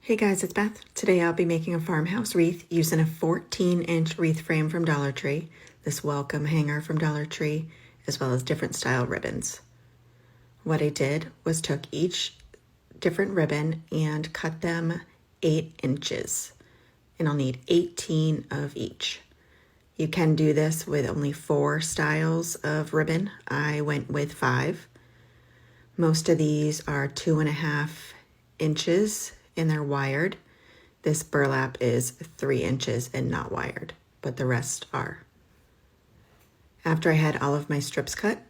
Hey guys, it's Beth. Today I'll be making a farmhouse wreath using a 14-inch wreath frame from Dollar Tree, this welcome hanger from Dollar Tree, as well as different style ribbons. What I did was took each different ribbon and cut them 8 inches, and I'll need 18 of each. You can do this with only 4 styles of ribbon. I went with 5. Most of these are 2.5 inches and they're wired. This burlap is 3 inches and not wired, but the rest are. After I had all of my strips cut,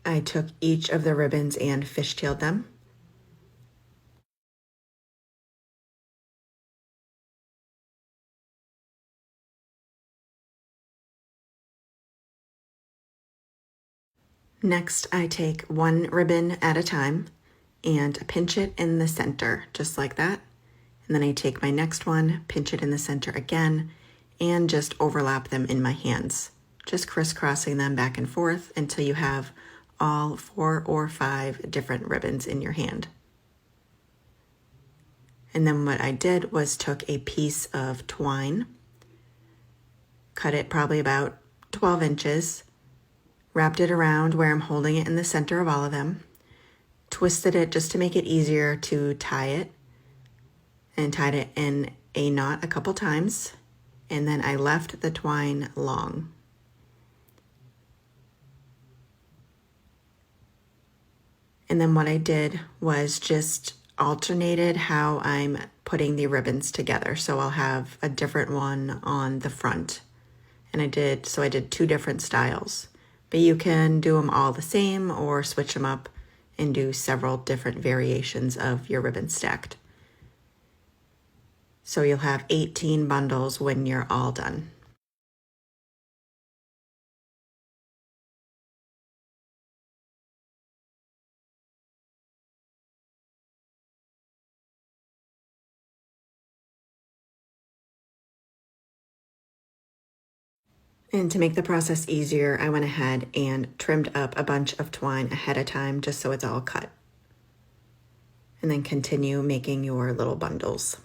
I took each of the ribbons and fishtailed them. Next, I take one ribbon at a time and pinch it in the center, just like that. And then I take my next one, pinch it in the center again, and just overlap them in my hands, just crisscrossing them back and forth until you have all 4 or 5 different ribbons in your hand. And then what I did was took a piece of twine, cut it probably about 12 inches, wrapped it around where I'm holding it in the center of all of them, twisted it just to make it easier to tie it, and tied it in a knot a couple times, and then I left the twine long. And then what I did was just alternated how I'm putting the ribbons together. So I'll have a different one on the front. And I did 2 different styles. But you can do them all the same or switch them up and do several different variations of your ribbon stacked. So you'll have 18 bundles when you're all done. And to make the process easier, I went ahead and trimmed up a bunch of twine ahead of time just so it's all cut. And then continue making your little bundles.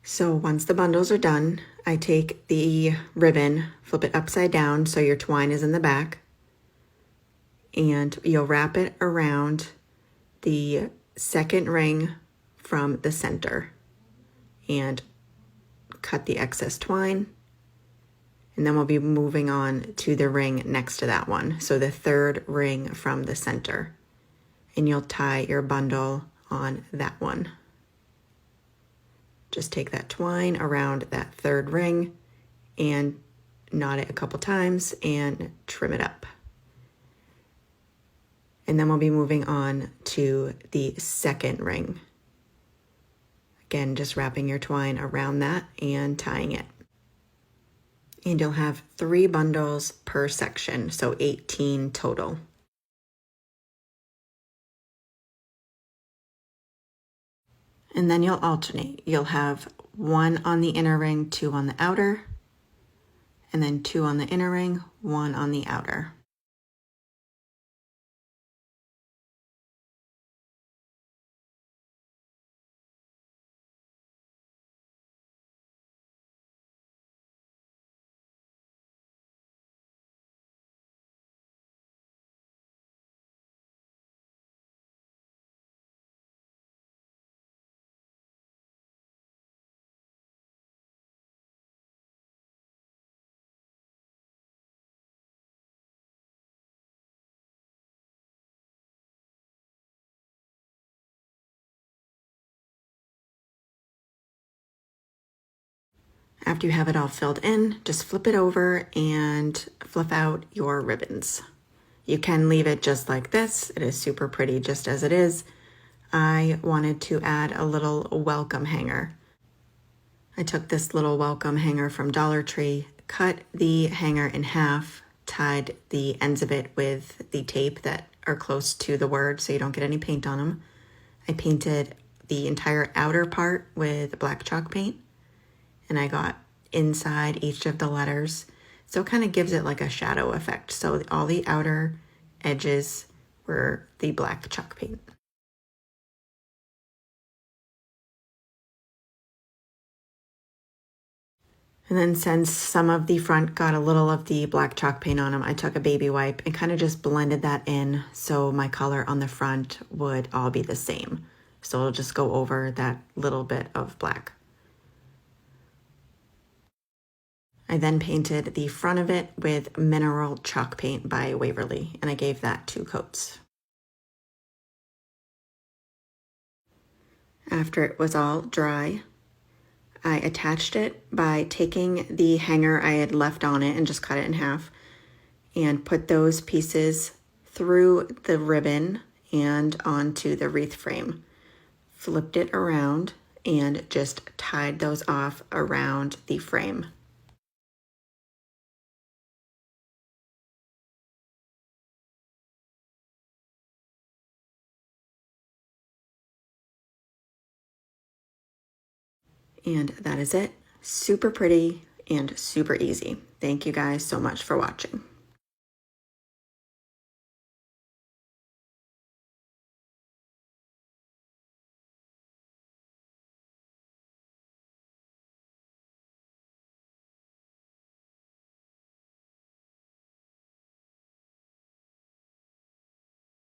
So once the bundles are done, I take the ribbon, flip it upside down so your twine is in the back, and you'll wrap it around the second ring from the center and cut the excess twine. And then we'll be moving on to the ring next to that one. So the third ring from the center, and you'll tie your bundle on that one. Just take that twine around that third ring and knot it a couple times and trim it up. And then we'll be moving on to the second ring. Again, just wrapping your twine around that and tying it. And you'll have 3 bundles per section, so 18 total. And then you'll alternate. You'll have 1 on the inner ring, 2 on the outer, and then 2 on the inner ring, 1 on the outer. After you have it all filled in, just flip it over and flip out your ribbons. You can leave it just like this. It is super pretty just as it is. I wanted to add a little welcome hanger. I took this little welcome hanger from Dollar Tree, cut the hanger in half, tied the ends of it with the tape that are close to the word so you don't get any paint on them. I painted the entire outer part with black chalk paint, and I got inside each of the letters. So it kind of gives it like a shadow effect. So all the outer edges were the black chalk paint. And then since some of the front got a little of the black chalk paint on them, I took a baby wipe and kind of just blended that in so my color on the front would all be the same. So it'll just go over that little bit of black. I then painted the front of it with mineral chalk paint by Waverly, and I gave that 2 coats. After it was all dry, I attached it by taking the hanger I had left on it and just cut it in half and put those pieces through the ribbon and onto the wreath frame. Flipped it around and just tied those off around the frame. And that is it. Super pretty and super easy. Thank you guys so much for watching.